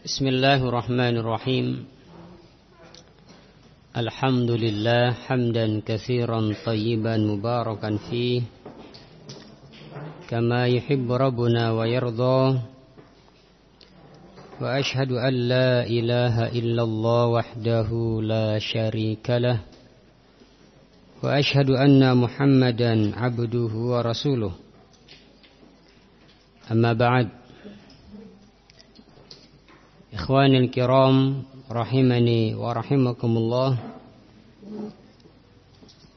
Bismillahirrahmanirrahim. Alhamdulillah hamdan katsiran tayyiban mubarakan fih kama yuhibbu rabbuna wa yarda. Wa ashhadu an la ilaha illallah wahdahu la syarika lah. Wa ashhadu anna Muhammadan abduhu wa rasuluh. Amma ba'd. Ikhwanil kiram rahimani wa rahimakumullah.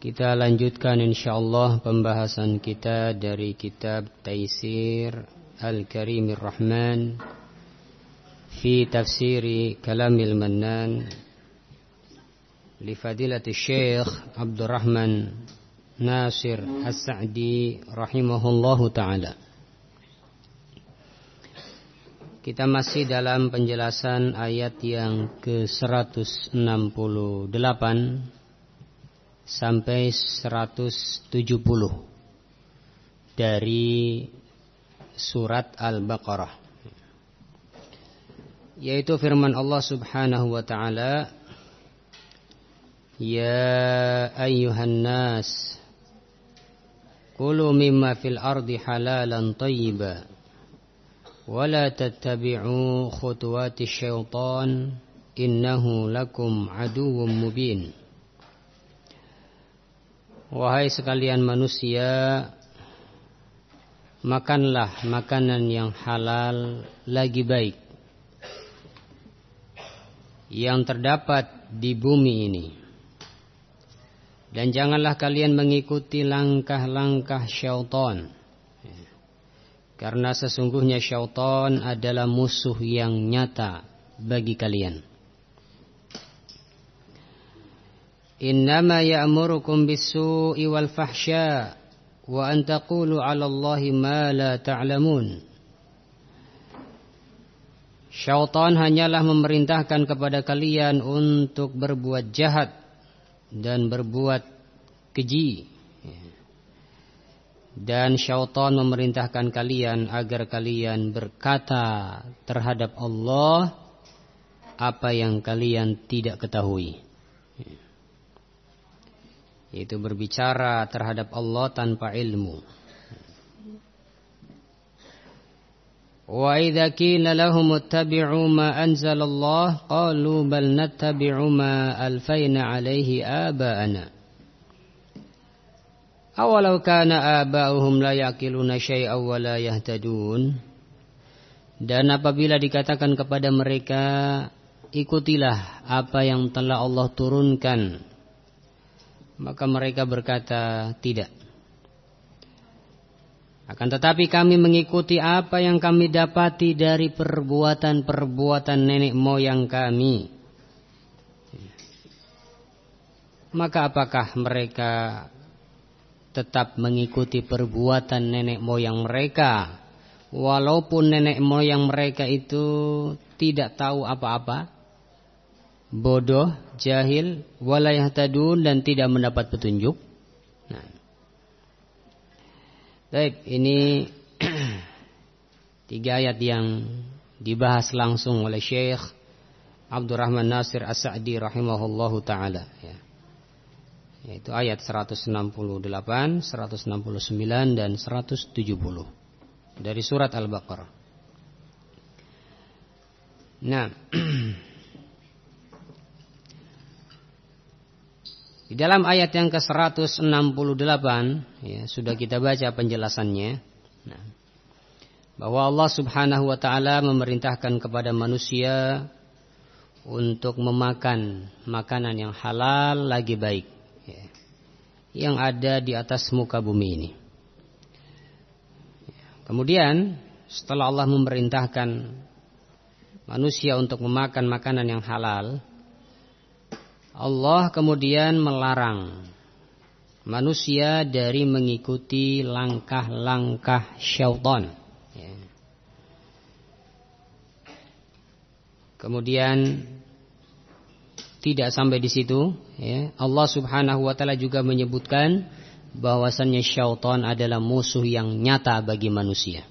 Kita lanjutkan insyaallah pembahasan kita dari kitab Taisir Al-Karimir Rahman fi tafsiri Kalamil Mannan li fadilati Syekh Abdurrahman Nasir As-Sa'di rahimahullahu ta'ala. Kita masih dalam penjelasan ayat yang ke-168 sampai 170 dari surat Al-Baqarah, yaitu firman Allah Subhanahu wa ta'ala, Ya ayyuhan nas kulu mimma fil ardi halalan tayyiba ولا تتبعوا خطوات الشيطان إنه لكم عدو مبين. Wahai sekalian manusia, makanlah makanan yang halal lagi baik yang terdapat di bumi ini, dan janganlah kalian mengikuti langkah-langkah syaitan, karena sesungguhnya syaitan adalah musuh yang nyata bagi kalian. Innama ya'murukum bis-su'i wal fahsya wa an taqulu 'ala Allahi ma la ta'lamun. Syaitan hanyalah memerintahkan kepada kalian untuk berbuat jahat dan berbuat keji. Dan syaitan memerintahkan kalian agar kalian berkata terhadap Allah apa yang kalian tidak ketahui, yaitu berbicara terhadap Allah tanpa ilmu. Wa idza qila lahum ittabi'u ma anzalallah qalu bal nattabi'u ma alfayna 'alaihi aba'ana. Awalau kana aba'uhum la yaqiluna syai'aw wa la yahtadun. Dan apabila dikatakan kepada mereka, ikutilah apa yang telah Allah turunkan, maka mereka berkata, tidak. Akan tetapi kami mengikuti apa yang kami dapati dari perbuatan-perbuatan nenek moyang kami. Maka apakah mereka tetap mengikuti perbuatan nenek moyang mereka, walaupun nenek moyang mereka itu tidak tahu apa-apa, bodoh, jahil, wala yahtadun, dan tidak mendapat petunjuk? Nah, baik, ini 3 ayat yang dibahas langsung oleh Syekh Abdurrahman Nasir As-Sa'di rahimahullahu ta'ala, yaitu ayat 168, 169, dan 170 dari surat Al-Baqarah. Nah, di dalam ayat yang ke-168 sudah kita baca penjelasannya, bahwa Allah Subhanahu wa ta'ala memerintahkan kepada manusia untuk memakan makanan yang halal lagi baik yang ada di atas muka bumi ini. Kemudian setelah Allah memerintahkan manusia untuk memakan makanan yang halal, Allah kemudian melarang manusia dari mengikuti langkah-langkah syaitan. Kemudian tidak sampai di situ, Allah Subhanahu wa ta'ala juga menyebutkan bahwasannya syaitan adalah musuh yang nyata bagi manusia.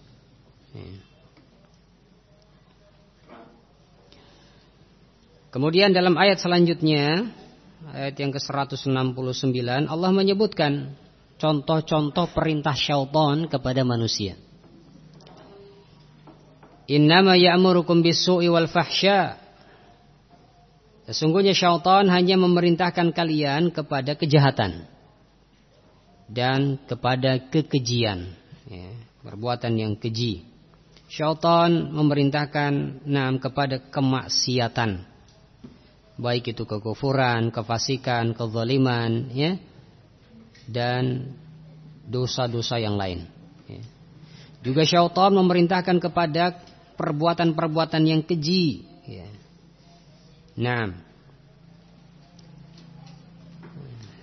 Kemudian dalam ayat selanjutnya, ayat yang ke-169, Allah menyebutkan contoh-contoh perintah syaitan kepada manusia. Innama ya'murukum bis-su'i wal fahsya. Sesungguhnya syaitan hanya memerintahkan kalian kepada kejahatan dan kepada kekejian, ya, perbuatan yang keji. Syaitan memerintahkan kepada kemaksiatan, baik itu kekufuran, kefasikan, kezaliman, ya, dan dosa-dosa yang lain. Ya. Juga syaitan memerintahkan kepada perbuatan-perbuatan yang keji. Ya.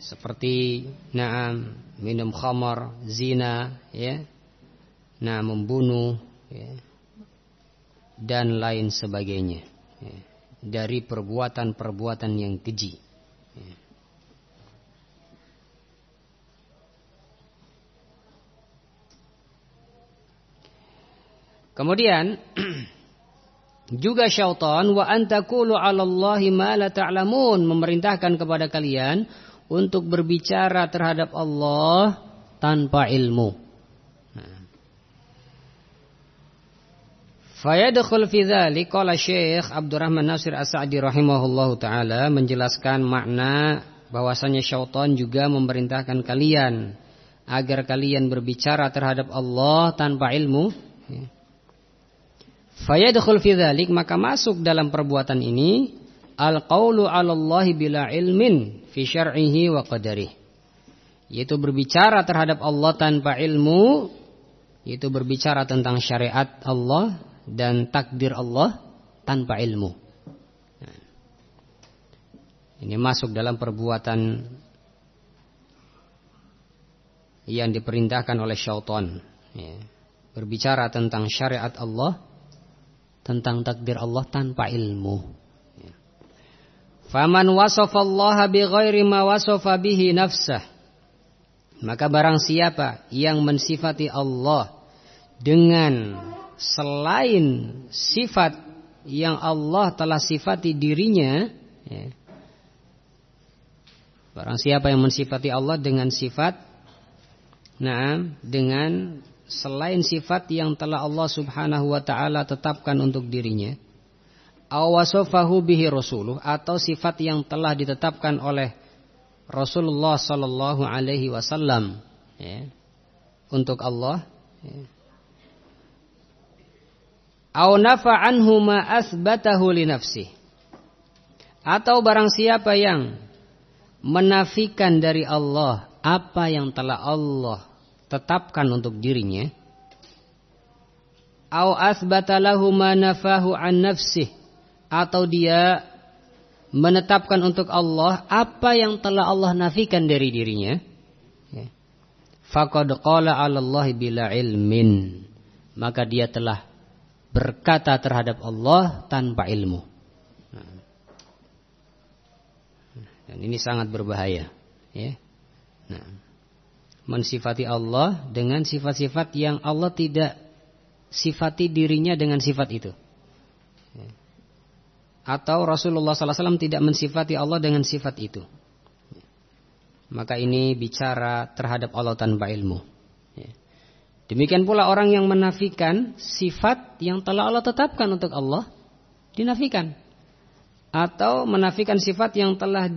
Seperti minum khamar, zina, ya, membunuh, ya, dan lain sebagainya, ya, dari perbuatan-perbuatan yang keji. Ya. Kemudian juga syaitan wa antaqulu 'alallahi ma la ta'lamun, memerintahkan kepada kalian untuk berbicara terhadap Allah tanpa ilmu. Fayadkhul fi dzalik, qala Syekh Abdurrahman Nasir As-Sa'di rahimahullahu taala menjelaskan makna bahwasanya syaitan juga memerintahkan kalian agar kalian berbicara terhadap Allah tanpa ilmu. Fayadkhul fi dzalik, maka masuk dalam perbuatan ini al-qaulu 'alallahi bila ilmin fi syar'ihi wa qadarihi, yaitu berbicara terhadap Allah tanpa ilmu, yaitu berbicara tentang syariat Allah dan takdir Allah tanpa ilmu. Ini masuk dalam perbuatan yang diperintahkan oleh syaitan, ya, berbicara tentang syariat Allah, tentang takdir Allah tanpa ilmu. Faman wasafallaha bighairi ma wasafa bihi nafsah, maka barang siapa yang mensifati Allah dengan selain sifat yang Allah telah sifati dirinya, ya, barang siapa yang mensifati Allah dengan sifat, dengan selain sifat yang telah Allah subhanahu wa ta'ala tetapkan untuk dirinya, awasofahu bihi rasuluh, atau sifat yang telah ditetapkan oleh Rasulullah sallallahu alaihi wasallam, ya, untuk Allah, ya. Aw nafa'anhu ma asbatahu li nafsihi, atau barang siapa yang menafikan dari Allah apa yang telah Allah tetapkan untuk dirinya, aw asbata lahu ma nafahu an nafsihi, atau dia menetapkan untuk Allah apa yang telah Allah nafikan dari dirinya, faqad qala 'alallahi bila ilmin, maka dia telah berkata terhadap Allah tanpa ilmu. Dan ini sangat berbahaya, ya. Mensifati Allah dengan sifat-sifat yang Allah tidak sifati dirinya dengan sifat itu, atau Rasulullah SAW tidak mensifati Allah dengan sifat itu, maka ini bicara terhadap Allah tanpa ilmu. Demikian pula orang yang menafikan sifat yang telah Allah tetapkan untuk Allah, dinafikan, atau menafikan sifat yang telah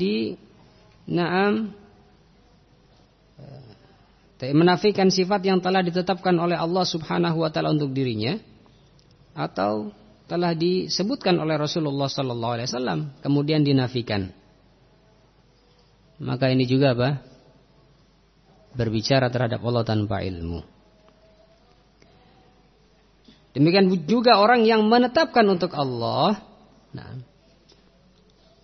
menafikan sifat yang telah ditetapkan oleh Allah subhanahu wa ta'ala untuk dirinya, atau telah disebutkan oleh Rasulullah sallallahu alaihi wasallam kemudian dinafikan, maka ini juga berbicara terhadap Allah tanpa ilmu. Demikian juga orang yang menetapkan untuk Allah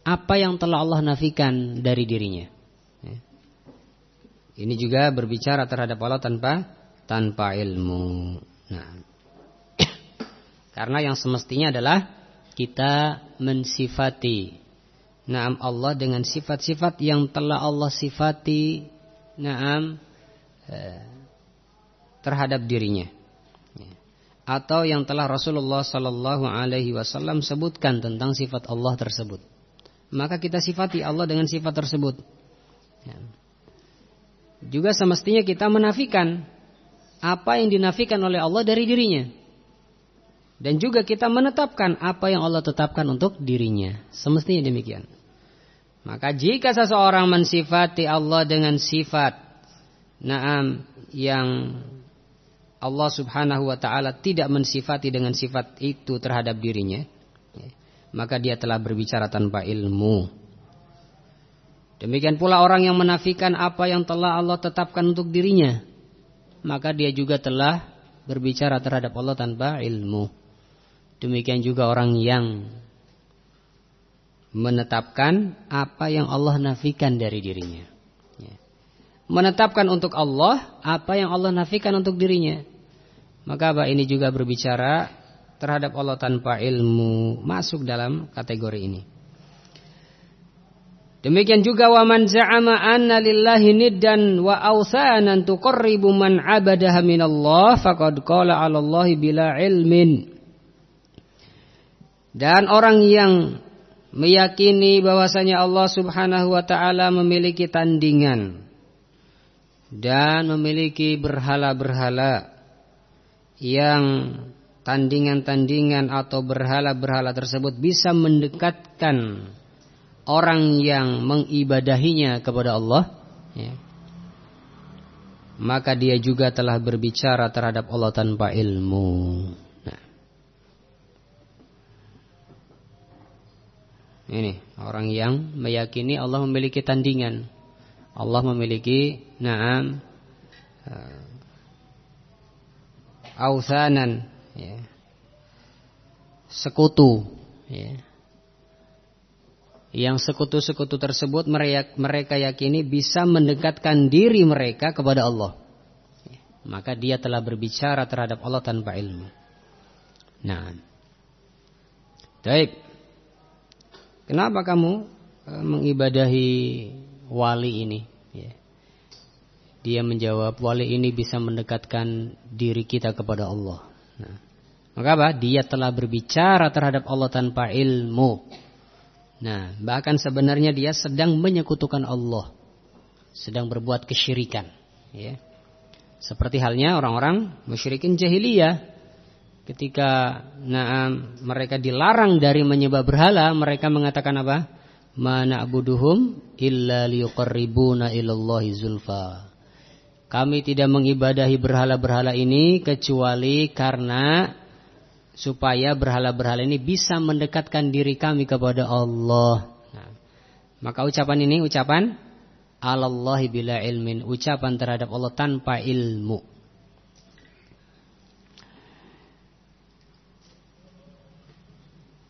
apa yang telah Allah nafikan dari dirinya, ini juga berbicara terhadap Allah tanpa ilmu. Karena yang semestinya adalah kita mensifati Allah dengan sifat-sifat yang telah Allah sifati terhadap dirinya, atau yang telah Rasulullah sallallahu alaihi wasallam sebutkan tentang sifat Allah tersebut. maka kita sifati Allah dengan sifat tersebut. Ya. Juga semestinya kita menafikan apa yang dinafikan oleh Allah dari dirinya. Dan juga kita menetapkan apa yang Allah tetapkan untuk dirinya. Semestinya demikian. Maka jika seseorang mensifati Allah dengan sifat yang Allah subhanahu wa ta'ala tidak mensifati dengan sifat itu terhadap dirinya, maka dia telah berbicara tanpa ilmu. Demikian pula orang yang menafikan apa yang telah Allah tetapkan untuk dirinya, maka dia juga telah berbicara terhadap Allah tanpa ilmu. Demikian juga orang yang menetapkan apa yang Allah nafikan dari dirinya. Menetapkan untuk Allah apa yang Allah nafikan untuk dirinya. Maka ini juga berbicara terhadap Allah tanpa ilmu, masuk dalam kategori ini. Demikian juga wa man za'ama anna lillahi niddan wa awthanan tuqarribu man 'abadaha minallah faqad qala 'ala Allahi bila ilmin. Dan orang yang meyakini bahwasanya Allah Subhanahu wa taala memiliki tandingan dan memiliki berhala-berhala yang tandingan-tandingan atau berhala-berhala tersebut bisa mendekatkan orang yang mengibadahinya kepada Allah, ya, maka dia juga telah berbicara terhadap Allah tanpa ilmu. Nah, ini orang yang meyakini Allah memiliki tandingan, Allah memiliki authanan, ya, sekutu, ya. Yang sekutu-sekutu tersebut mereka yakini bisa mendekatkan diri mereka kepada Allah, ya. Maka dia telah berbicara terhadap Allah tanpa ilmu. Nah, baik. Kenapa kamu mengibadahi wali ini? Ya. Dia menjawab, wali ini bisa mendekatkan diri kita kepada Allah. Nah, maka apa? Dia telah berbicara terhadap Allah tanpa ilmu. Nah, bahkan sebenarnya dia sedang menyekutukan Allah, sedang berbuat kesyirikan, ya. Seperti halnya orang-orang musyrikin jahiliyah, ketika mereka dilarang dari menyembah berhala, mereka mengatakan apa? Ma na'buduhum illa liyuqarribuna ilallahi zulfa. Kami tidak mengibadahi berhala-berhala ini kecuali karena supaya berhala-berhala ini bisa mendekatkan diri kami kepada Allah. Nah, maka ucapan ini ucapan alallahi bila ilmin, ucapan terhadap Allah tanpa ilmu.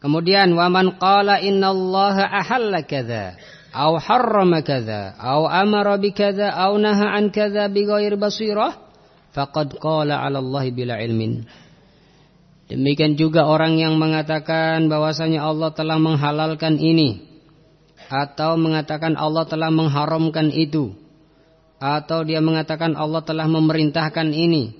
Kemudian wa man qala innallaha ahalla kadza aw harrama kadza aw amara bi kadza aw naha an kadza bighairi basirah faqad qala 'ala Allahi bila ilmin. Demikian juga orang yang mengatakan bahwasanya Allah telah menghalalkan ini, atau mengatakan Allah telah mengharamkan itu, atau dia mengatakan Allah telah memerintahkan ini,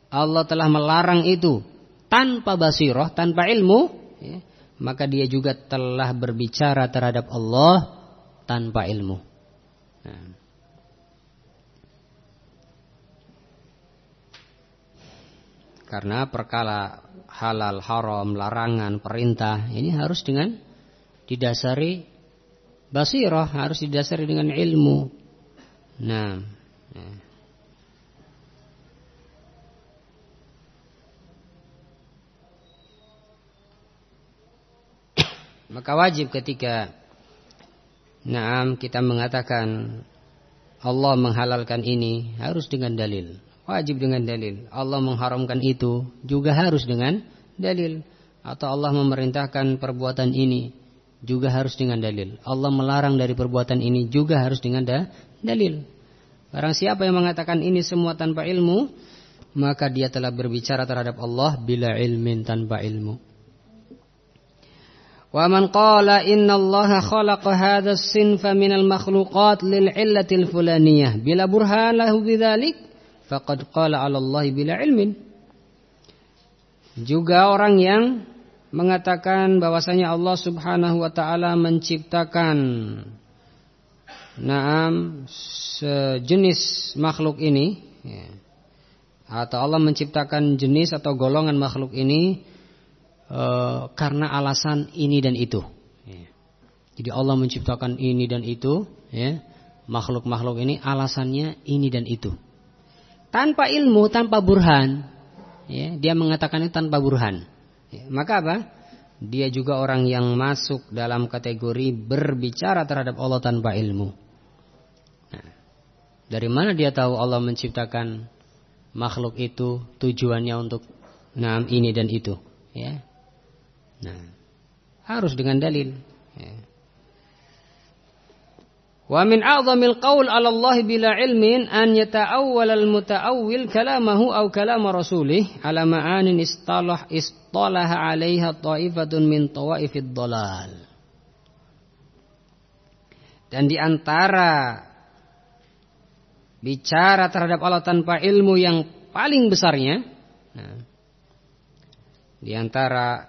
Allah telah melarang itu, tanpa basirah, tanpa ilmu, ya, maka dia juga telah berbicara terhadap Allah tanpa ilmu. Nah. Karena perkara halal, haram, larangan, perintah, ini harus dengan didasari basirah, harus didasari dengan ilmu. Nah, maka wajib ketika kita mengatakan Allah menghalalkan ini harus dengan dalil. Wajib dengan dalil. Allah mengharamkan itu juga harus dengan dalil. Atau Allah memerintahkan perbuatan ini juga harus dengan dalil. Allah melarang dari perbuatan ini juga harus dengan dalil. Barang siapa yang mengatakan ini semua tanpa ilmu, maka dia telah berbicara terhadap Allah bila ilmin, tanpa ilmu. Wa man qala innallaha khalaqa hadha as-sinfa minal makhluqat lil illatil fulaniyah bila burhan lahu bidzalik faqad qala 'ala Allahi bila ilmin. Juga orang yang mengatakan bahwasanya Allah Subhanahu wa taala menciptakan sejenis makhluk ini, ya, atau Allah menciptakan jenis atau golongan makhluk ini karena alasan ini dan itu. Ya. Jadi Allah menciptakan ini dan itu, ya, makhluk-makhluk ini alasannya ini dan itu. Tanpa ilmu, tanpa burhan, ya, dia mengatakan itu tanpa burhan. Ya, maka apa? Dia juga orang yang masuk dalam kategori berbicara terhadap Allah tanpa ilmu. Nah, dari mana dia tahu Allah menciptakan makhluk itu tujuannya untuk ini dan itu? Ya. Nah, harus dengan dalil. Ya. Wa min a'zamil qaul 'ala Allah bila ilmin an yata'awwal al-muta'awwil kalamahu aw kalama rasulih 'ala ma'anin istalaha 'alaiha ta'ifatun min tawaifid dhalal. Dan di antara bicara terhadap Allah tanpa ilmu yang paling besarnya, di antara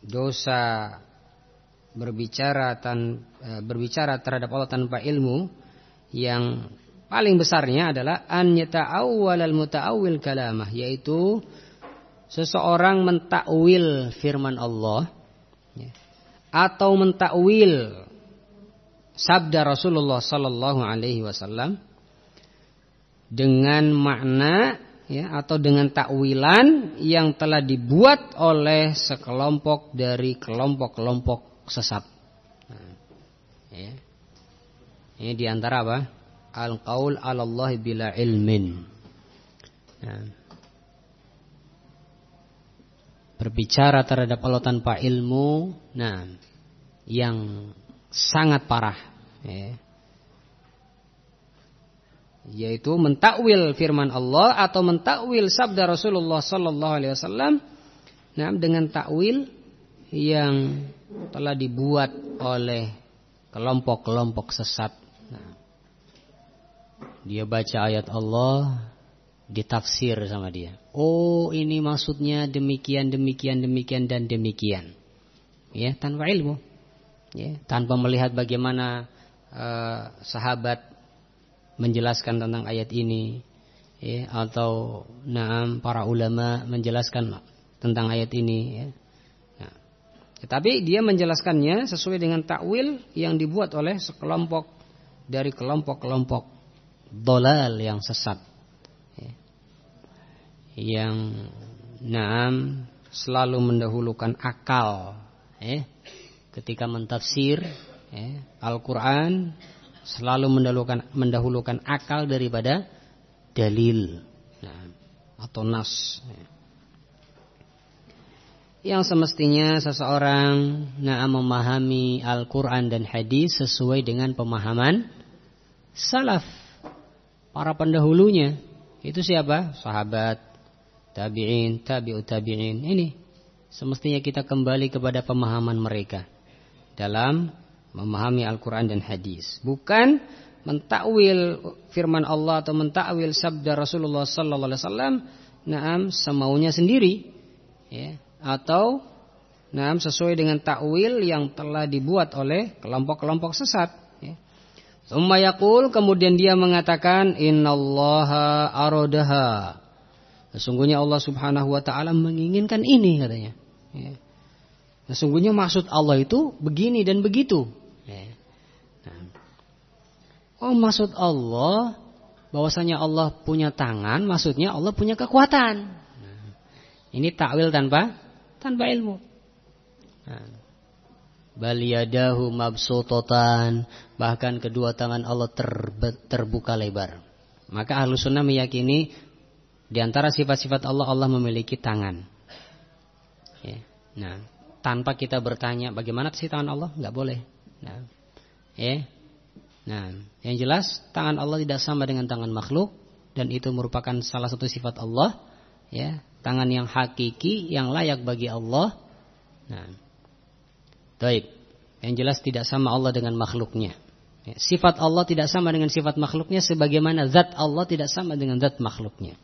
dosa berbicara terhadap Allah tanpa ilmu yang paling besarnya adalah an yata'awwal al-muta'awwil kalamah, yaitu seseorang mentakwil firman Allah, ya, atau mentakwil sabda Rasulullah sallallahu alaihi wasallam dengan makna, ya, atau dengan takwilan yang telah dibuat oleh sekelompok dari kelompok-kelompok sesat. Ya. Ini diantara apa? Al-qaul 'ala Allah bila ilmin. Berbicara terhadap Allah tanpa ilmu, yang sangat parah, ya. Yaitu mentakwil firman Allah atau mentakwil sabda Rasulullah sallallahu alaihi wasallam dengan takwil yang telah dibuat oleh kelompok-kelompok sesat. Dia baca ayat Allah, ditafsir sama dia. Oh, ini maksudnya demikian, demikian, demikian dan demikian. Ya, tanpa ilmu. Ya, tanpa melihat bagaimana sahabat menjelaskan tentang ayat ini, ya, atau para ulama menjelaskan tentang ayat ini, ya. Tetapi dia menjelaskannya sesuai dengan takwil yang dibuat oleh sekelompok dari kelompok-kelompok dhalal yang sesat, ya, yang selalu mendahulukan akal, ya. Ketika mentafsir, ya, Al-Quran selalu mendahulukan akal daripada dalil, atau nas, ya. Yang semestinya seseorang memahami Al-Quran dan hadis sesuai dengan pemahaman salaf, para pendahulunya. Itu siapa? Sahabat, tabi'in, tabi'ut tabi'in. Ini semestinya kita kembali kepada pemahaman mereka dalam memahami Al-Quran dan hadis, bukan mentakwil firman Allah atau mentakwil sabda Rasulullah sallallahu alaihi wasallam semaunya sendiri, ya, atau sesuai dengan takwil yang telah dibuat oleh kelompok-kelompok sesat, ya. Tsumma yaqul, kemudian dia mengatakan innallaha aradaha, sesungguhnya Allah Subhanahu wa taala menginginkan ini, katanya, ya. Sesungguhnya maksud Allah itu begini dan begitu, ya. Oh, maksud Allah bahwasanya Allah punya tangan, maksudnya Allah punya kekuatan. Ini takwil tanpa ilmu. Bal yadahu mabsutatan, bahkan kedua tangan Allah terbuka lebar. Maka Ahlus Sunnah meyakini di antara sifat-sifat Allah, Allah memiliki tangan, ya. Tanpa kita bertanya bagaimana sih tangan Allah, nggak boleh. Yang jelas tangan Allah tidak sama dengan tangan makhluk, dan itu merupakan salah satu sifat Allah, ya. Tangan yang hakiki, yang layak bagi Allah. Baik. Yang jelas tidak sama Allah dengan makhluknya. Sifat Allah tidak sama dengan sifat makhluknya, sebagaimana zat Allah tidak sama dengan zat makhluknya.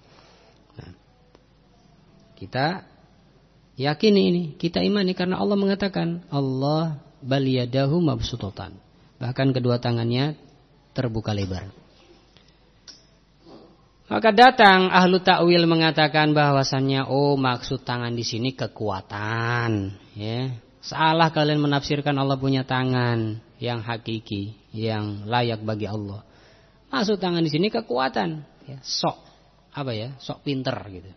Kita Yakini ini, kita imani karena Allah mengatakan Allah bal yadahu mabsutatan. Bahkan kedua tangannya terbuka lebar. Maka datang ahlu ta'wil mengatakan bahwasannya maksud tangan di sini kekuatan, ya. Salah kalian menafsirkan Allah punya tangan yang hakiki, yang layak bagi Allah. Maksud tangan di sini kekuatan, ya. Sok pinter gitu.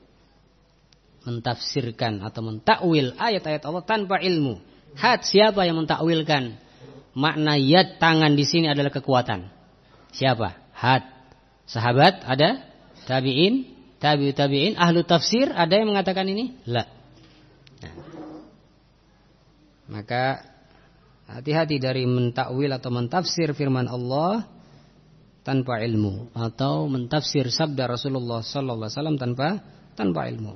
Mentafsirkan atau mentakwil ayat-ayat Allah tanpa ilmu. Siapa yang mentakwilkan makna yad tangan di sini adalah kekuatan? Siapa? Sahabat ada? Tabi'in, tabi'in, ahlu tafsir ada yang mengatakan ini? La. Nah. Maka hati-hati dari mentakwil atau mentafsir firman Allah tanpa ilmu, atau mentafsir sabda Rasulullah sallallahu alaihi wasallam tanpa ilmu.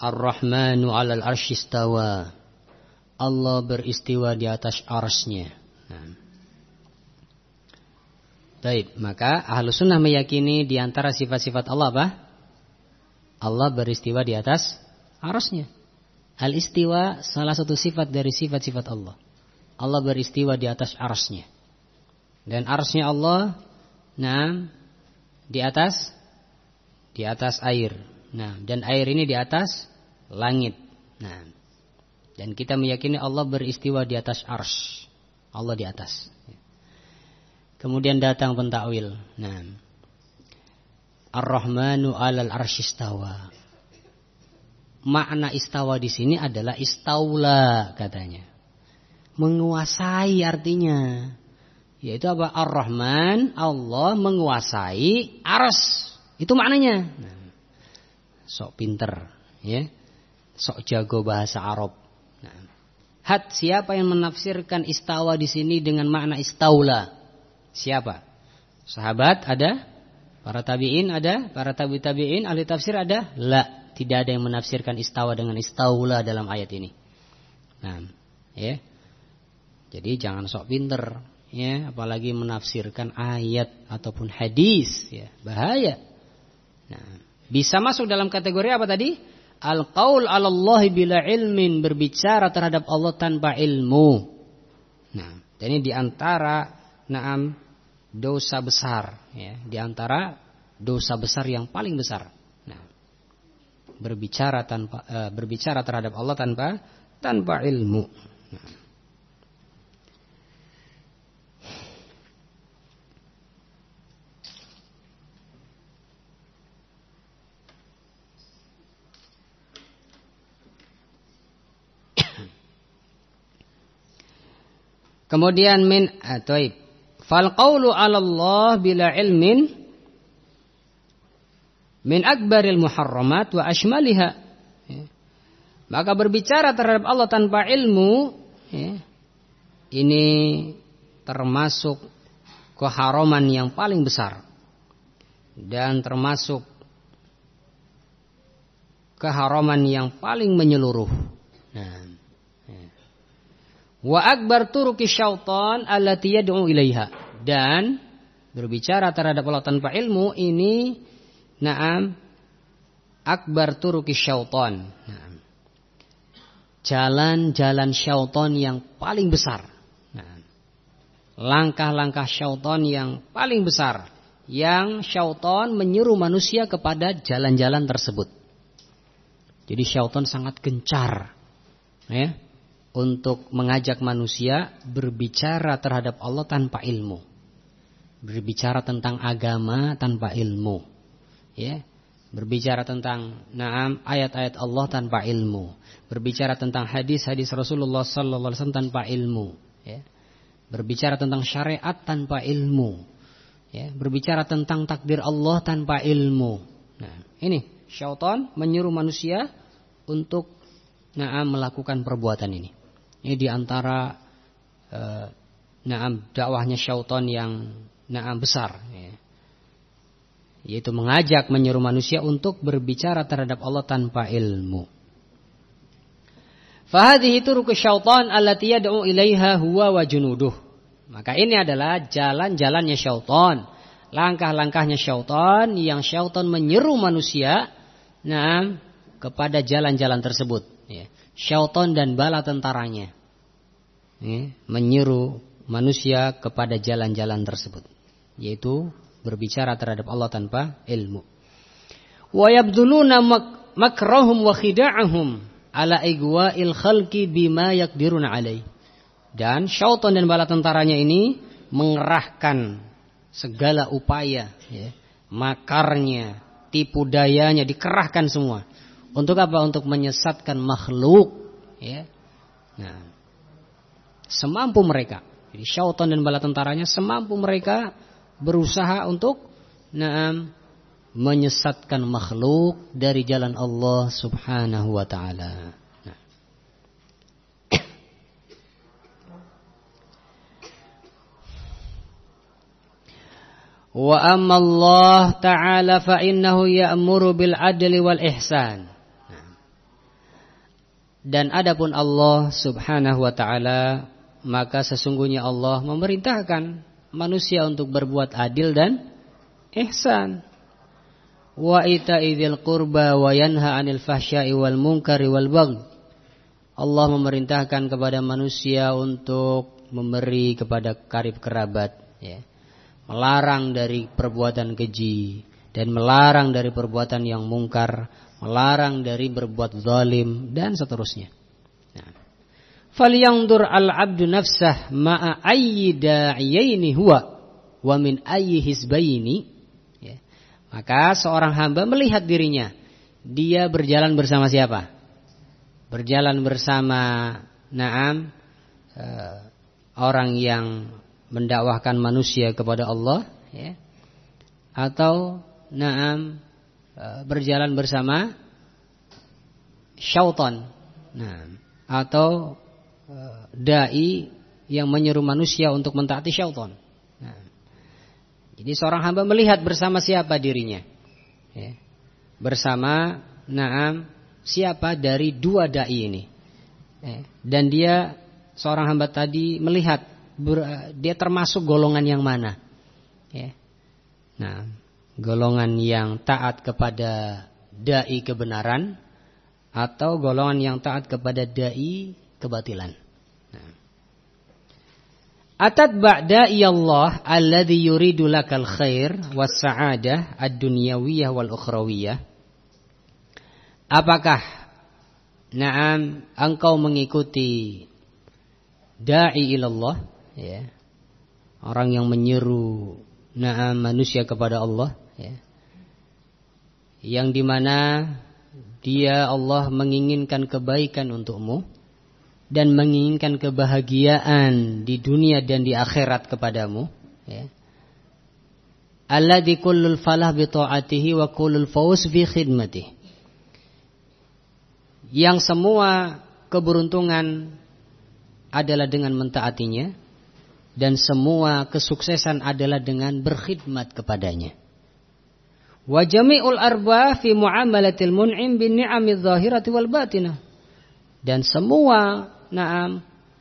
Ar-Rahmanu 'alal 'arsy istawa. Allah beristiwa di atas arsy-Nya. Baik, maka Ahlus Sunnah meyakini di antara sifat-sifat Allah apa? Allah beristiwa di atas arsy-Nya. Al-istiwa salah satu sifat dari sifat-sifat Allah. Allah beristiwa di atas arsy-Nya. Dan arsy-Nya Allah di atas air. Nah, dan air ini di atas langit. Nah, dan kita meyakini Allah beristiwa di atas arsy. Allah di atas. Kemudian datang pentakwil. Nah, Ar-Rahmanu 'alal 'arsy istawa. Makna istawa di sini adalah istaula katanya. Menguasai artinya. Yaitu apa? Ar-Rahman, Allah menguasai arsy. Itu maknanya. Nah, sok pinter, ya. Sok jago bahasa Arab. Nah, siapa yang menafsirkan istawa di sini dengan makna istaula? Siapa? Sahabat ada? Para tabi'in ada? Para tabi'in ahli tafsir ada? La, tidak ada yang menafsirkan istawa dengan istaula dalam ayat ini. Nah, ya. Jadi jangan sok pinter, ya, apalagi menafsirkan ayat ataupun hadis, ya, bahaya. Nah, bisa masuk dalam kategori apa tadi? Al-qaul 'ala Allah bila ilmin, berbicara terhadap Allah tanpa ilmu. Nah, ini diantara dosa besar, ya, diantara dosa besar yang paling besar. Nah, berbicara terhadap Allah tanpa ilmu. Nah. Kemudian fal qawlu 'ala Allah bila ilmin min akbaril muharramat wa ashmaliha. Ya. Maka berbicara terhadap Allah tanpa ilmu, ya, ini termasuk keharaman yang paling besar dan termasuk keharaman yang paling menyeluruh. Nah, wa akbar turuki syaitan allati yad'u ilaiha, dan berbicara terhadap Allah tanpa ilmu ini akbar turuki syaitan. Jalan-jalan syaitan yang paling besar. Langkah-langkah syaitan yang paling besar, yang syaitan menyeru manusia kepada jalan-jalan tersebut. Jadi syaitan sangat gencar, ya, untuk mengajak manusia berbicara terhadap Allah tanpa ilmu. Berbicara tentang agama tanpa ilmu. Ya. Berbicara tentang ayat-ayat Allah tanpa ilmu. Berbicara tentang hadis-hadis Rasulullah sallallahu alaihi wasallam tanpa ilmu, ya. Berbicara tentang syariat tanpa ilmu. Ya. Berbicara tentang takdir Allah tanpa ilmu. Nah, ini syaitan menyuruh manusia untuk melakukan perbuatan ini. Ini diantara dakwahnya syaitan yang besar, ya. Yaitu mengajak, menyuruh manusia untuk berbicara terhadap Allah tanpa ilmu. Fahadhihi turuq syaitan allati yad'u ilaiha huwa wa junuduh. Maka ini adalah jalan-jalannya syaitan, langkah-langkahnya syaitan yang syaitan menyeru manusia kepada jalan-jalan tersebut. Syaitan dan bala tentaranya menyeru manusia kepada jalan-jalan tersebut, yaitu berbicara terhadap Allah tanpa ilmu. Wa yabduluna makrahum wa khida'ahum ala igwa'il khalqi bima yakdiruna alaih. Dan syaitan dan bala tentaranya ini mengerahkan segala upaya, makarnya, tipu dayanya dikerahkan semua. Untuk apa? Untuk menyesatkan makhluk. Nah, semampu mereka. Jadi syaitan dan bala tentaranya semampu mereka berusaha untuk menyesatkan makhluk dari jalan Allah Subhanahu wa ta'ala. Wa amma Allah ta'ala fa innahu ya'muru bil adli wal ihsan. Dan adapun Allah Subhanahu wa ta'ala, maka sesungguhnya Allah memerintahkan manusia untuk berbuat adil dan ihsan. Wa ita'idzil qurba wa yanha 'anil fahsya'i wal munkari wal baghi. Allah memerintahkan kepada manusia untuk memberi kepada karib kerabat, melarang dari perbuatan keji dan melarang dari perbuatan yang mungkar, melarang dari berbuat zalim dan seterusnya. Falyanzur al-'abdu nafsah ma'a ayyi da'iyaini huwa wa min ayyi hizbaini. Maka seorang hamba melihat dirinya, dia berjalan bersama siapa? Berjalan bersama orang yang mendakwahkan manusia kepada Allah, atau berjalan bersama syaitan, atau dai yang menyeru manusia untuk mentaati syaitan. Jadi seorang hamba melihat bersama siapa dirinya, bersama siapa dari dua dai ini, dan dia seorang hamba tadi melihat dia termasuk golongan yang mana? Golongan yang taat kepada dai kebenaran atau golongan yang taat kepada dai kebatilan. Atatba' da'i Allah alladhi yuridu lakal khair was sa'adah ad-dunyawiyah wal ukhrawiyah. Apakah engkau mengikuti da'i ilallah, orang yang menyeru manusia kepada Allah, yang dimana dia Allah menginginkan kebaikan untukmu dan menginginkan kebahagiaan di dunia dan di akhirat kepadamu, alladzi kullul falah bi ta'atihi wa kullul fawz fi khidmatihi, yang semua keberuntungan adalah dengan mentaatinya dan semua kesuksesan adalah dengan berkhidmat kepadanya. Wa jami'ul arba fi muamalatil mun'im bin ni'amiz zahirati wal batinah. Dan semua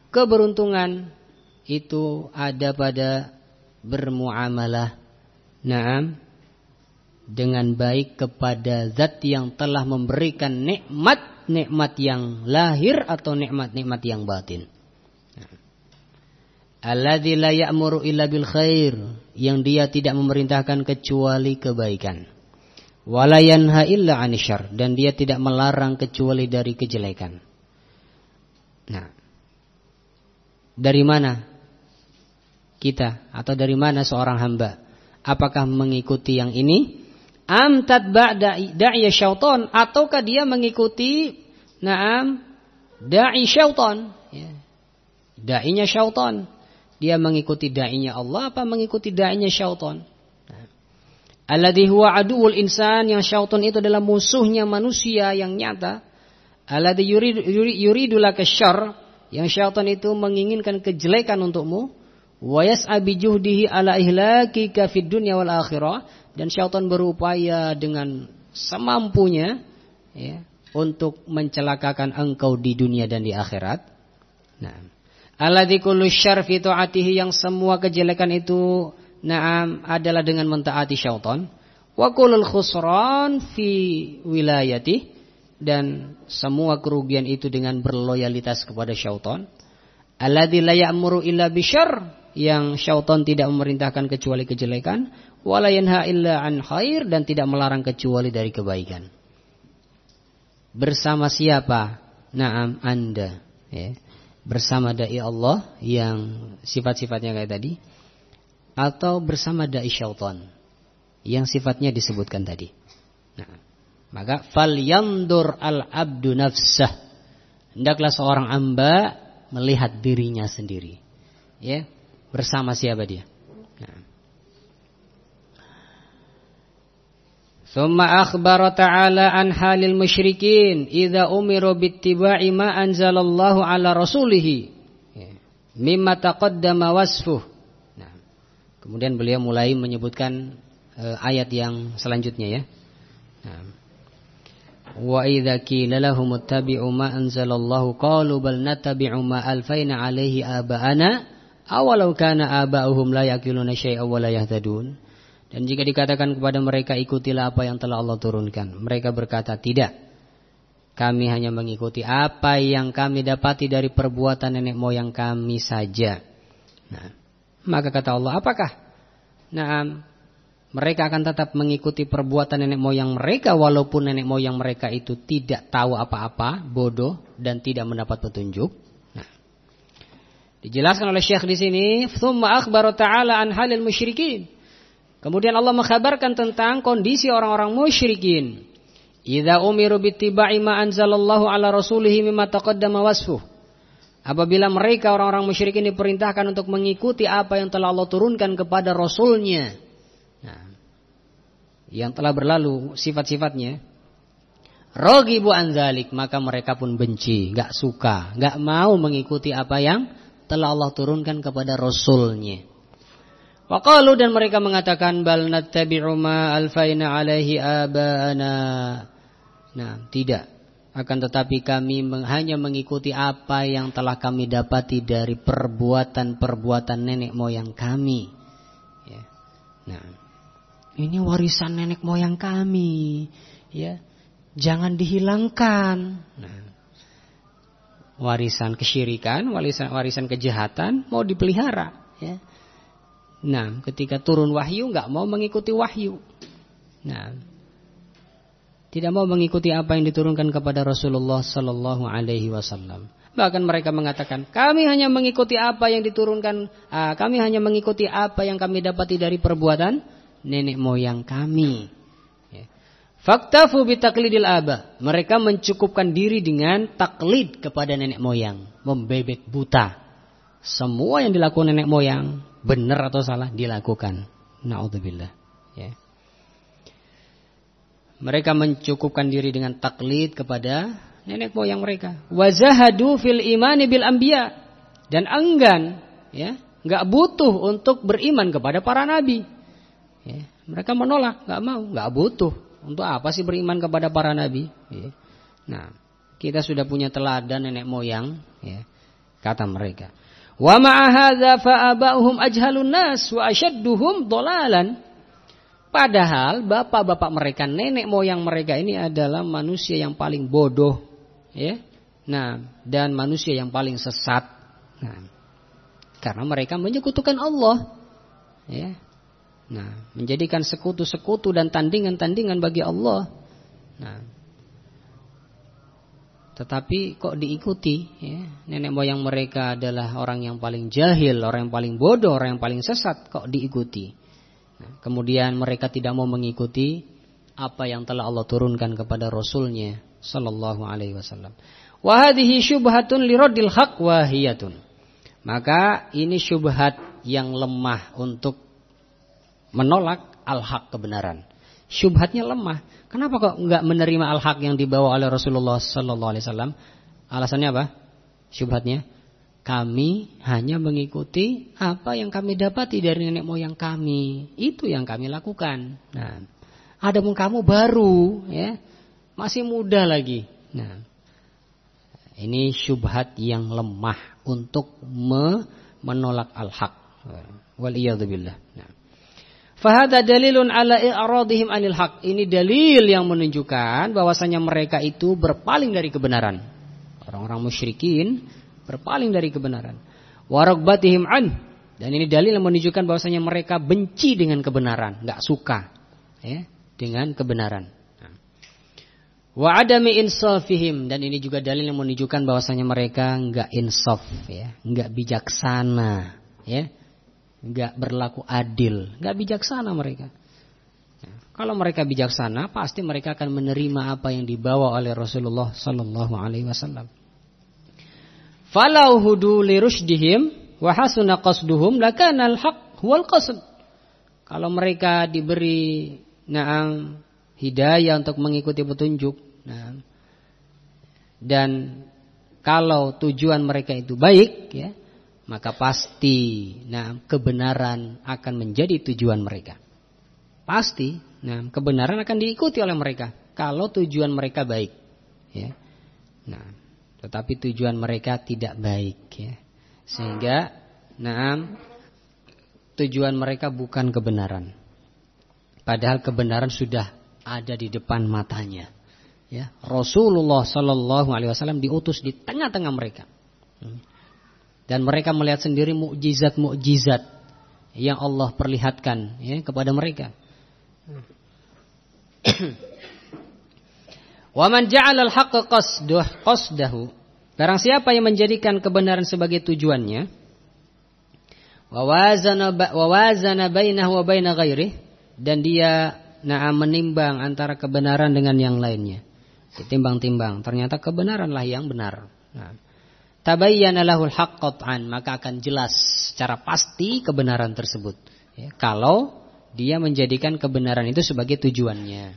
keberuntungan itu ada pada bermuamalah dengan baik kepada zat yang telah memberikan nikmat yang lahir atau nikmat yang batin. Alladzi la ya'muru illa bil khair, yang dia tidak memerintahkan kecuali kebaikan. Wala yanha illa 'anil syarr, dan dia tidak melarang kecuali dari kejelekan. Dari mana kita atau dari mana seorang hamba? Apakah mengikuti yang ini? Am tatba' da'i syaitan, ataukah dia mengikuti da'i syaitan, da'inya syaitan? Dia mengikuti da'inya Allah apa mengikuti da'inya syaitan? Alladzi huwa aduwwul insan, yang syaitan itu adalah musuhnya manusia yang nyata. Alladzi yuridu laka syarr, yang syaitan itu menginginkan kejelekan untukmu. Wa yas'a bi juhdihi ala ihlakika fid dunya wal akhirah, dan syaitan berupaya dengan semampunya untuk mencelakakan engkau di dunia dan di akhirat. Alladzi kullu syarr fi ta'atihi, yang semua kejelekan itu adalah dengan mentaati syaitan. Wa kullul khusran fi wilayati, dan semua kerugian itu dengan berloyalitas kepada syaitan. Alladzi la ya'muru illa bisyarr, yang syaitan tidak memerintahkan kecuali kejelekan. Wa la yanha illa an khair, dan tidak melarang kecuali dari kebaikan. Bersama siapa? Anda, ya. Bersama dai Allah yang sifat-sifatnya kayak tadi, atau bersama dai syaitan yang sifatnya disebutkan tadi. Maka falyandur al-abdu nafsah, hendaklah seorang hamba melihat dirinya sendiri, ya, bersama siapa dia. Tsumma akhbara ta'ala an halil musyrikin idza umiru bittiba'i ma anzalallahu ala rasulih mimma taqaddama wasfuh. Kemudian beliau mulai menyebutkan ayat yang selanjutnya, ya. Wa idza qila lahum ittabi'u ma anzalallahu qalu bal nattabi'u ma alfaina 'alaihi aba'ana awalau kana aba'uhum la yaqiluna syai'an wa la yahtadun. Dan jika dikatakan kepada mereka, ikutilah apa yang telah Allah turunkan, mereka berkata, tidak, kami hanya mengikuti apa yang kami dapati dari perbuatan nenek moyang kami saja. Maka kata Allah, apakah mereka akan tetap mengikuti perbuatan nenek moyang mereka, walaupun nenek moyang mereka itu tidak tahu apa-apa, bodoh, dan tidak mendapat petunjuk? Dijelaskan oleh Syekh di sini, tsumma akhbara ta'ala an halil musyrikin. Kemudian Allah mengkhabarkan tentang kondisi orang-orang musyrikin. Idza umiru bittiba'i ma anzalallahu ala rasulihi mimma taqaddama wasfuh. Apabila mereka orang-orang musyrikin diperintahkan untuk mengikuti apa yang telah Allah turunkan kepada rasulnya, yang telah berlalu sifat-sifatnya, raghibu an dzalik, maka mereka pun benci, enggak suka, enggak mau mengikuti apa yang telah Allah turunkan kepada rasulnya. Waqalu, dan mereka mengatakan, bal nattabi'u ma alfaina 'alaihi aba'ana. Tidak, akan tetapi kami hanya mengikuti apa yang telah kami dapati dari perbuatan-perbuatan nenek moyang kami. Ya. Ini warisan nenek moyang kami, ya. Jangan dihilangkan. Warisan kesyirikan, warisan kejahatan mau dipelihara, ya. Ketika turun wahyu nggak mau mengikuti wahyu. Tidak mau mengikuti apa yang diturunkan kepada Rasulullah sallallahu alaihi wasallam. Bahkan mereka mengatakan, kami hanya mengikuti apa yang diturunkan, kami hanya mengikuti apa yang kami dapati dari perbuatan nenek moyang kami. Faktafu bitaklidil aba. Mereka mencukupkan diri dengan taklid kepada nenek moyang, membebek buta. Semua yang dilakukan nenek moyang, benar atau salah, dilakukan. Na'udzubillah, ya. Mereka mencukupkan diri dengan taklid kepada nenek moyang mereka. Wazahadu fil imani bil anbiya, dan enggan, ya, enggak butuh untuk beriman kepada para nabi. Ya, mereka menolak, enggak mau, enggak butuh. Untuk apa sih beriman kepada para nabi? Ya. Kita sudah punya teladan nenek moyang, ya, kata mereka. Wa ma'a hadza fa aba'uhum ajhalun nas wa ashadduhum dhalalan. Padahal bapak-bapak mereka, nenek moyang mereka ini adalah manusia yang paling bodoh, ya. Dan manusia yang paling sesat. Karena mereka menyekutukan Allah, ya. Menjadikan sekutu-sekutu dan tandingan-tandingan bagi Allah. Tetapi kok diikuti, ya? Nenek moyang mereka adalah orang yang paling jahil, orang yang paling bodoh, orang yang paling sesat, kok diikuti. Kemudian mereka tidak mau mengikuti apa yang telah Allah turunkan kepada Rasulnya sallallahu alaihi wasallam. Wa hadhihi syubhatun liraddil haqq wahiyatun. Maka ini syubhat yang lemah untuk menolak al-haq, kebenaran. Syubhatnya lemah. Kenapa kok enggak menerima al-haq yang dibawa oleh Rasulullah sallallahu alaihi wasallam? Alasannya apa? Syubhatnya, kami hanya mengikuti apa yang kami dapati dari nenek moyang kami. Itu yang kami lakukan. Adapun kamu baru, ya, masih muda lagi. Ini syubhat yang lemah untuk menolak al-haq. Wal iyadzu billah. Fahada dalilun ala i'radihim anil haq. Ini dalil yang menunjukkan bahwasanya mereka itu berpaling dari kebenaran. Orang-orang musyrikin berpaling dari kebenaran. Wa ragbatihim an. Dan ini dalil yang menunjukkan bahwasanya mereka benci dengan kebenaran, enggak suka ya, dengan kebenaran. Wa adami insafihim, dan ini juga dalil yang menunjukkan bahwasanya mereka enggak insaf ya, enggak bijaksana ya, enggak berlaku adil, enggak bijaksana mereka. Kalau mereka bijaksana, pasti mereka akan menerima apa yang dibawa oleh Rasulullah sallallahu alaihi wasallam. Falau hudu li rusydihim wa hasuna qasduhum lakana al-haq huwal qasd. Kalau mereka diberi hidayah untuk mengikuti petunjuk, dan kalau tujuan mereka itu baik ya, maka pasti kebenaran akan menjadi tujuan mereka. Pasti kebenaran akan diikuti oleh mereka kalau tujuan mereka baik ya. Tetapi tujuan mereka tidak baik ya, sehingga tujuan mereka bukan kebenaran. Padahal kebenaran sudah ada di depan matanya. Ya, Rasulullah sallallahu alaihi wasallam diutus di tengah-tengah mereka. Dan mereka melihat sendiri mukjizat-mukjizat yang Allah perlihatkan ya kepada mereka. Wa man ja'ala al-haqqa qasdahu. Barang siapa yang menjadikan kebenaran sebagai tujuannya, wa wazana bainahu wa baina ghairihi, dan dia menimbang antara kebenaran dengan yang lainnya. Ditimbang-timbang, ternyata kebenaranlah yang benar. Tabayyana lahul haqq qat'an, maka akan jelas secara pasti kebenaran tersebut. Ya, kalau dia menjadikan kebenaran itu sebagai tujuannya,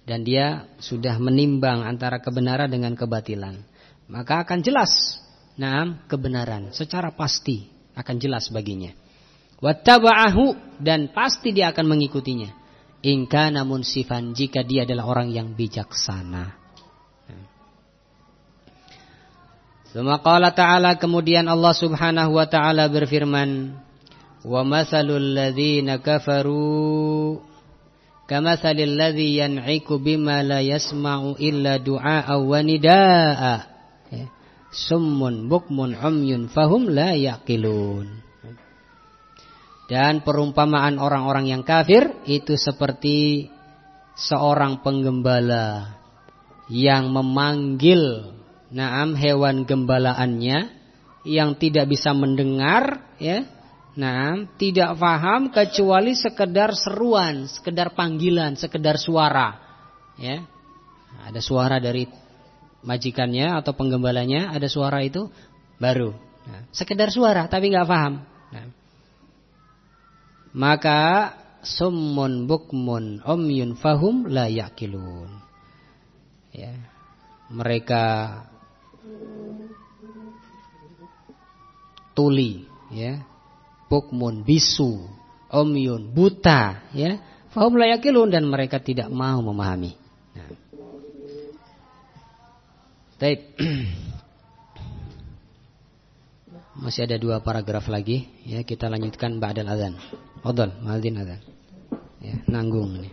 dan dia sudah menimbang antara kebenaran dengan kebatilan, maka akan jelas kebenaran secara pasti akan jelas baginya. Wattaba'ahu, dan pasti dia akan mengikutinya. In kana munsifan, jika dia adalah orang yang bijaksana. Tsumma qala ta'ala, kemudian Allah Subhanahu wa ta'ala berfirman, wa mathalul ladzina kafaru kamathalil ladzi yan'iku bima la yasma'u illa du'a'a wa nidaa'a. Summun bukmun umyun fahum la yaqilun. Dan perumpamaan orang-orang yang kafir itu seperti seorang penggembala yang memanggil hewan gembalaannya yang tidak bisa mendengar ya. Tidak paham kecuali sekedar seruan, sekedar panggilan, sekedar suara ya. Ada suara dari majikannya atau penggembalanya, ada suara itu baru. Sekedar suara tapi enggak paham. Maka summun bukmun umyun fahum la yaqilun. Ya. Mereka tuli ya, bukmun bisu, umyun buta ya, fahum la yaqilun, dan mereka tidak mau memahami. Baik. Masih ada 2 paragraf lagi ya, kita lanjutkan ba'dal adzan. Fadhal, muadzin adzan. Ya, nanggung ini.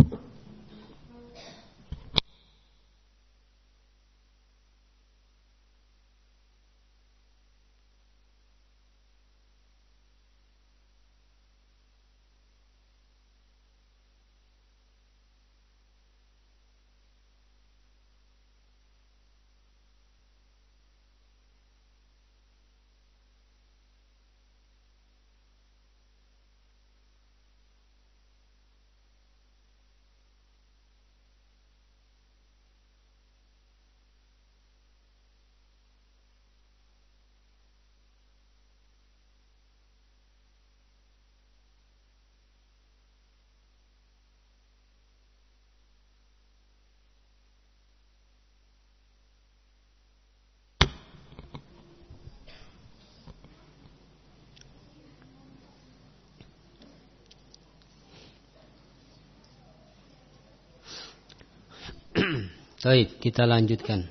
Baik, kita lanjutkan.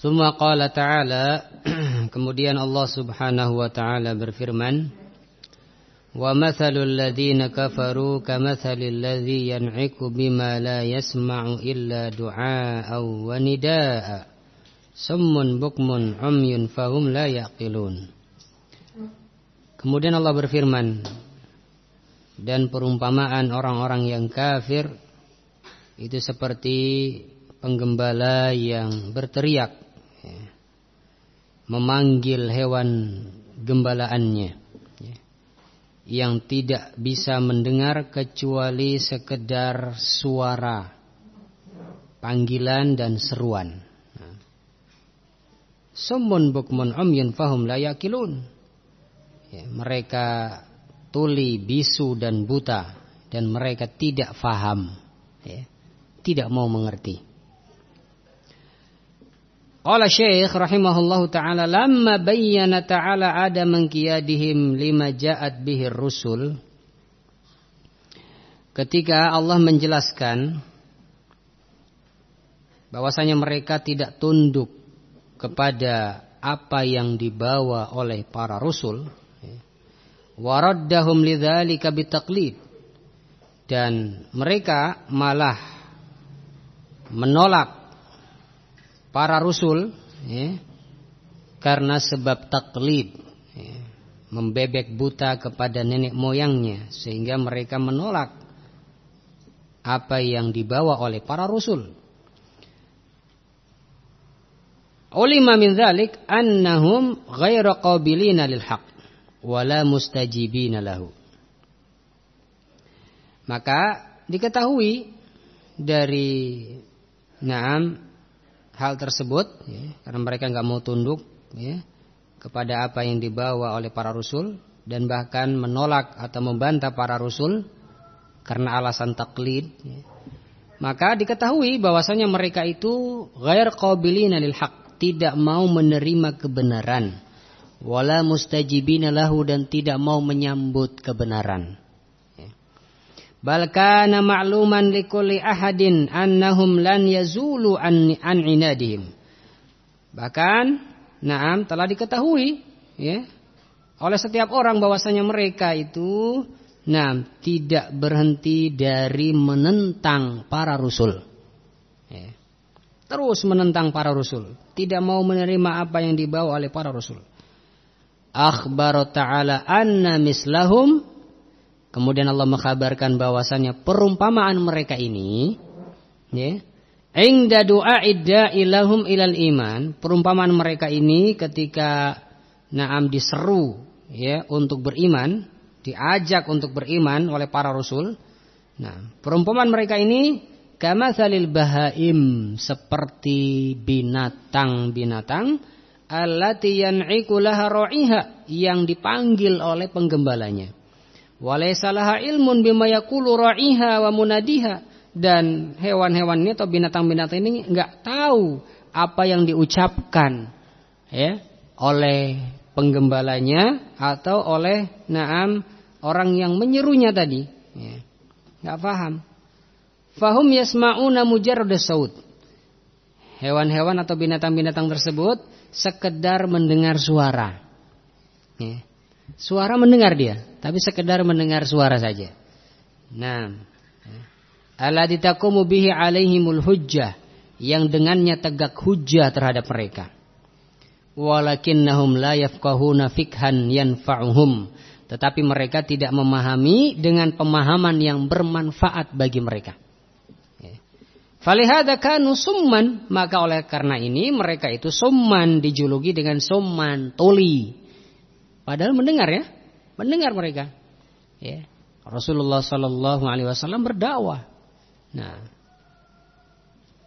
Tsumma qala ta'ala, kemudian Allah Subhanahu wa taala berfirman, "Wa mathalul ladzina kafaru kamathalil ladzi yan'iku bima la yasma'u illa du'aa'a wa nidaa'a summun bukmun umyun fahum la yaqilun." Kemudian Allah berfirman, dan perumpamaan orang-orang yang kafir itu seperti penggembala yang berteriak, memanggil hewan gembalaannya, yang tidak bisa mendengar kecuali sekedar suara panggilan dan seruan. Summun bukmun umyun fahum la yaqilun. Mereka tuli, bisu dan buta, dan mereka tidak faham, tidak mau mengerti. Qala Syekh rahimahullahu ta'ala, lamma bayyana ta'ala adaman qiyadihim lima ja'at bihir rusul. Ketika Allah menjelaskan bahwasanya mereka tidak tunduk kepada apa yang dibawa oleh para rasul, waraddahum lidzalika bitaqlid, dan mereka malah menolak para rasul karena sebab taklid, membebek buta kepada nenek moyangnya, sehingga mereka menolak apa yang dibawa oleh para rasul. Ulima min dzalik annahum ghairu qabilina lil haqq wala mustajibina lahu. Maka diketahui dari hal tersebut, karena mereka nggak mau tunduk kepada apa yang dibawa oleh para rasul, dan bahkan menolak atau membantah para rasul karena alasan taklid, maka diketahui bahwasanya mereka itu ghair qabilina lil haqq, tidak mau menerima kebenaran, wala mustajibina lahu, dan tidak mau menyambut kebenaran. Bal kana ma'luman likulli ahadin annahum lan yazulu an inadihim. Bahkan telah diketahui oleh setiap orang bahwasanya mereka itu tidak berhenti dari menentang para rasul. Terus menentang para rasul, tidak mau menerima apa yang dibawa oleh para rasul. Akhbar ta'ala anna mislahum. Kemudian Allah mengkhabarkan bahwasannya perumpamaan mereka ini, ingda du'a'id da'ilahum ilal iman, perumpamaan mereka ini ketika diseru untuk beriman, diajak untuk beriman oleh para rasul. Perumpamaan mereka ini kamatsalil bahaim, seperti binatang-binatang allati yan'iku laha ra'iha, yang dipanggil oleh penggembalanya. Walaysa laha ilmun bima yaqulu ra'iha wa munadiha, dan hewan-hewan ini atau binatang-binatang ini enggak tahu apa yang diucapkan oleh penggembalanya atau oleh orang yang menyerunya tadi, enggak paham. Fahum yasma'una mujarrad as-saut. Hewan-hewan atau binatang-binatang tersebut sekedar mendengar suara. Suara mendengar dia, tapi sekedar mendengar suara saja. Alladzi taqumu bihi alaihimul hujjah, yang dengannya tegak hujjah terhadap mereka. Walakinnahum la yafqahuna fikhan yanfa'uhum, tetapi mereka tidak memahami dengan pemahaman yang bermanfaat bagi mereka. Falihada kanu summan, maka oleh karena ini mereka itu summan, dijuluki dengan summan, tuli. Padahal mendengar mendengar mereka. Rasulullah sallallahu alaihi wasallam berdakwah.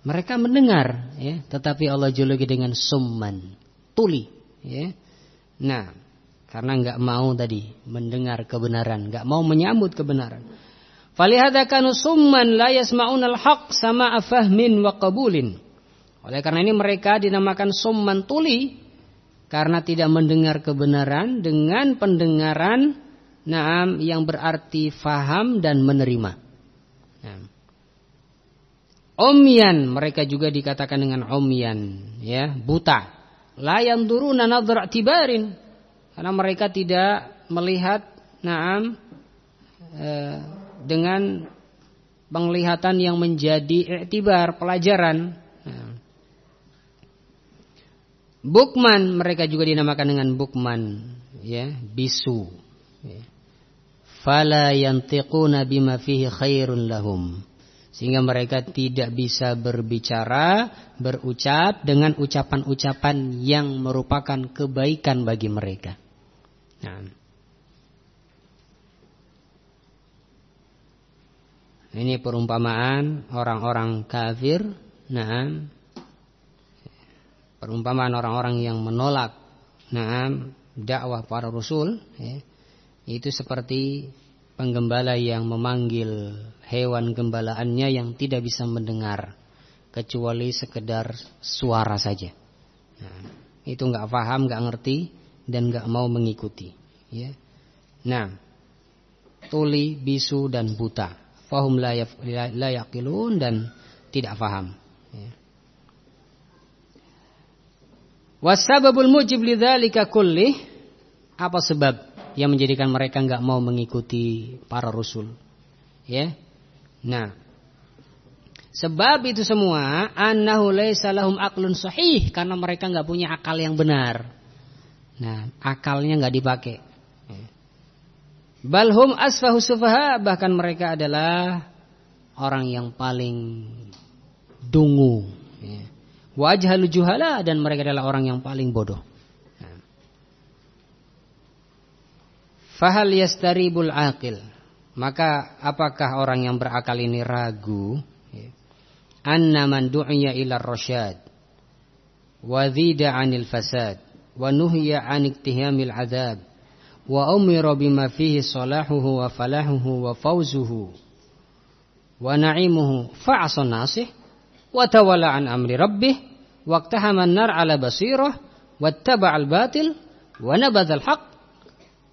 Mereka mendengar, tetapi Allah juluki dengan summan, tuli. Karena enggak mau tadi mendengar kebenaran, enggak mau menyambut kebenaran. Falihada kanu summan la yasma'unal haqq sama'a fahmin wa qabulin. Oleh karena ini mereka dinamakan summan, tuli, karena tidak mendengar kebenaran dengan pendengaran yang berarti faham dan menerima. Umyan, mereka juga dikatakan dengan umyan, ya, buta. La yanzuruna nadhra tibarin, karena mereka tidak melihat dengan penglihatan yang menjadi i'tibar, pelajaran. Bukman, mereka juga dinamakan dengan bukman, ya, bisu. Ya. Fala yantiquna bima fihi khairun lahum, sehingga mereka tidak bisa berbicara, berucap dengan ucapan-ucapan yang merupakan kebaikan bagi mereka. Nah, ini perumpamaan orang-orang kafir. Nah, perumpamaan orang-orang yang menolak dakwah para rasul, ya, itu seperti penggembala yang memanggil hewan gembalaannya yang tidak bisa mendengar kecuali sekedar suara saja. Nah, itu nggak paham, nggak ngerti, dan nggak mau mengikuti. Ya. Nah, tuli, bisu, dan buta. Fahum la yaqilun, dan tidak paham. Ya. Wasababul mujib lidzalika kullih, apa sebab yang menjadikan mereka enggak mau mengikuti para rasul? Ya. Nah, sebab itu semua annahu laisa lahum aqlun sahih, karena mereka enggak punya akal yang benar. Nah, akalnya enggak dipakai. Balhum asfahu sufaha, bahkan mereka adalah orang yang paling dungu. Ya. Wajhalu juhala, dan mereka adalah orang yang paling bodoh. Fahal yastaribul aqil, maka apakah orang yang berakal ini ragu? Anna man du'iya ila rasyad wa zida 'anil fasad wa nuhiya 'an iktihamil 'adzab wa umira bima fihi salahuhu wa falahuhu wa fawzuhu wa na'imuhu fa'asan nasih wa tawalla an amri rabbih waqtahama an-nar 'ala basirah wattaba'al batil wa nabadzal haqq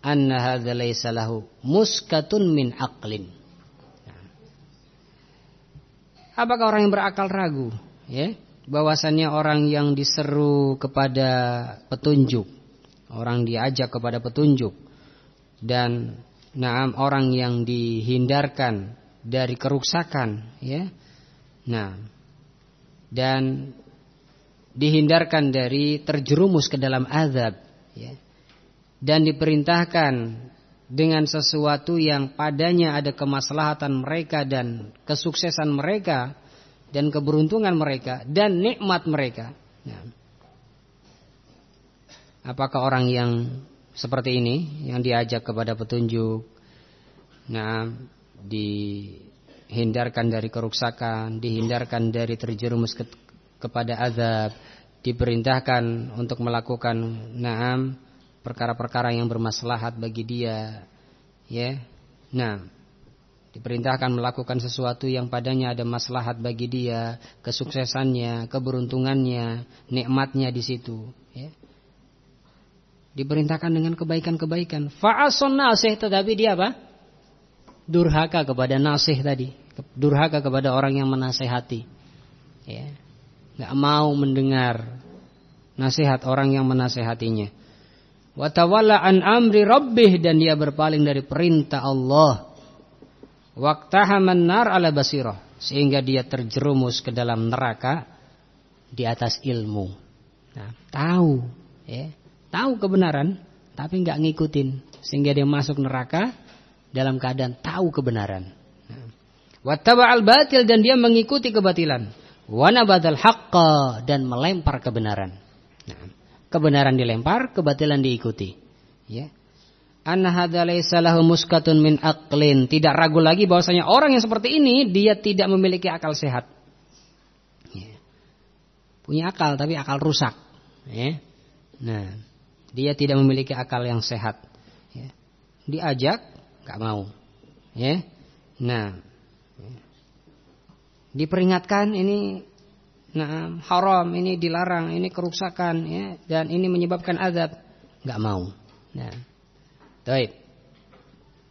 anna hadza laysa lahu muskatun min aqlin. Apakah orang yang berakal ragu, ya, bahwasannya orang yang diseru kepada petunjuk, orang diajak kepada petunjuk, dan orang yang dihindarkan dari keruksakan, ya. Nah, dan dihindarkan dari terjerumus ke dalam azab, ya, dan diperintahkan dengan sesuatu yang padanya ada kemaslahatan mereka dan kesuksesan mereka dan keberuntungan mereka dan nikmat mereka. Nah, apakah orang yang seperti ini, yang diajak kepada petunjuk, dihindarkan dari keruksakan, dihindarkan dari terjerumus kepada azab, diperintahkan untuk melakukan perkara-perkara yang bermaslahat bagi dia, ya. Nah, diperintahkan melakukan sesuatu yang padanya ada maslahat bagi dia, kesuksesannya, keberuntungannya, nikmatnya di situ, ya. Diperintahkan dengan kebaikan-kebaikan. Fa'ason nasih, tetapi dia apa? Durhaka kepada nasih tadi, durhaka kepada orang yang menasihati, ya. Enggak mau mendengar nasihat orang yang menasihatinya. Wa tawalla an amri rabbih, dan dia berpaling dari perintah Allah. Waqtahaman nar ala basirah, sehingga dia terjerumus ke dalam neraka di atas ilmu. Nah, tahu, ya, tahu kebenaran tapi enggak ngikutin, sehingga dia masuk neraka dalam keadaan tahu kebenaran. Wa taba'al batil, dan dia mengikuti kebatilan. Wa nabadzal haqqa, dan melempar kebenaran. Nah, kebenaran dilempar, kebatilan diikuti. Ya. Anna hadza laisa lahu muskatun min aqlin. Tidak ragu lagi bahwasanya orang yang seperti ini dia tidak memiliki akal sehat. Ya. Punya akal tapi akal rusak. Ya. Nah, dia tidak memiliki akal yang sehat. Ya. Diajak enggak mau. Ya. Nah, diperingatkan ini haram, ini dilarang, ini keruksakan, ya, dan ini menyebabkan azab, enggak mau. Nah, baik.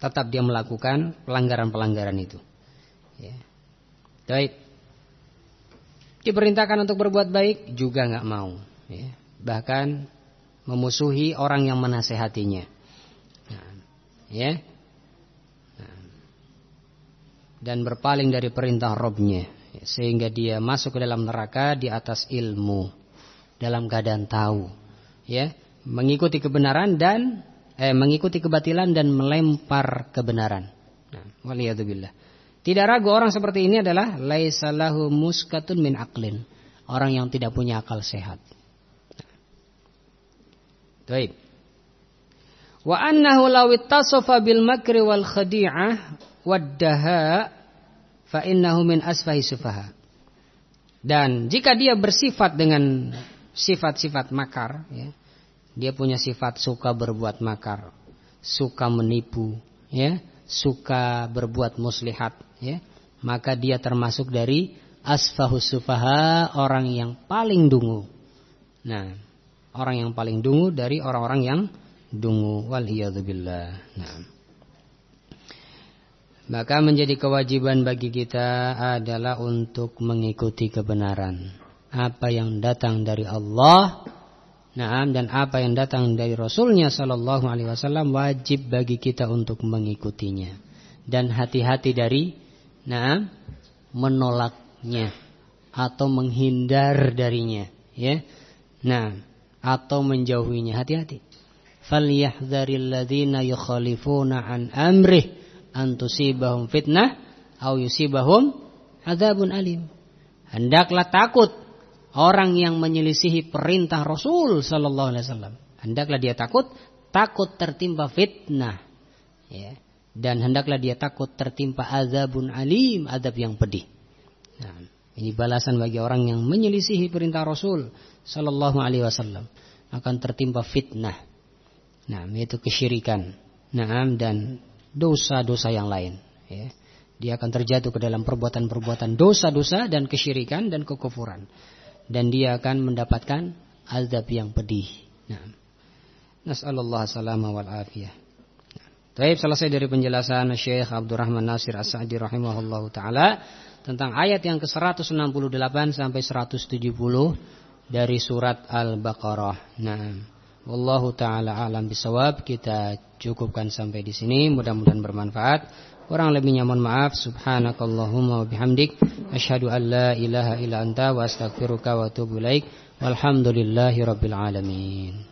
Tetap dia melakukan pelanggaran-pelanggaran itu. Ya. Baik. Diperintahkan untuk berbuat baik juga nggak mau, ya. Bahkan memusuhi orang yang menasehatinya, ya. Dan berpaling dari perintah Robnya, sehingga dia masuk ke dalam neraka di atas ilmu, dalam keadaan tahu, ya, mengikuti kebenaran dan mengikuti kebatilan dan melempar kebenaran. Waliyadzubillah. Tidak ragu orang seperti ini adalah laisa lahu muskatun min aqlin, orang yang tidak punya akal sehat. Baik. Wa annahu law ittasafa bil makri wal khadi'ah waddaha fa innahu min asfahi sufaha. Dan jika dia bersifat dengan sifat-sifat makar, ya, dia punya sifat suka berbuat makar, suka menipu, ya, suka berbuat muslihat, ya, maka dia termasuk dari asfahus sufaha, orang yang paling dungu. Nah, orang yang paling dungu dari orang-orang yang dungu. Waliyadzubillah. Nah, maka menjadi kewajiban bagi kita adalah untuk mengikuti kebenaran, apa yang datang dari Allah, dan apa yang datang dari Rasulnya Sallallahu Alaihi Wasallam, wajib bagi kita untuk mengikutinya dan hati-hati dari menolaknya atau menghindar darinya, ya, atau menjauhinya. Hati-hati. Falyahdharil ladzina yukhalifuna an amrih an tusibahum fitnah aw yusibahum adzabun alim. Hendaklah takut orang yang menyelisihi perintah Rasul Sallallahu Alaihi Wasallam. Hendaklah dia takut tertimpa fitnah, ya. Dan hendaklah dia takut tertimpa adzabun alim, azab yang pedih. Nah, ini balasan bagi orang yang menyelisihi perintah Rasul Sallallahu Alaihi Wasallam, akan tertimpa fitnah. Nah, yaitu kesyirikan, dan dosa-dosa yang lain, ya. Dia akan terjatuh ke dalam perbuatan-perbuatan dosa-dosa dan kesyirikan dan kekufuran. Dan dia akan mendapatkan azab yang pedih. Nas'alullah salama wal afiyah. Baik, selesai dari penjelasan Syekh Abdurrahman Nasir As-Sa'di rahimahullahu taala tentang ayat yang ke-168 sampai 170 dari surat Al-Baqarah. Wallahu taala alam bisawab. Kita cukupkan sampai di sini, mudah-mudahan bermanfaat. Kurang lebihnya mohon maaf. Subhanakallahumma wa bihamdik, asyhadu an la ilaha illa anta wa astaghfiruka wa atubu ilaik. Walhamdulillahi rabbil alamin.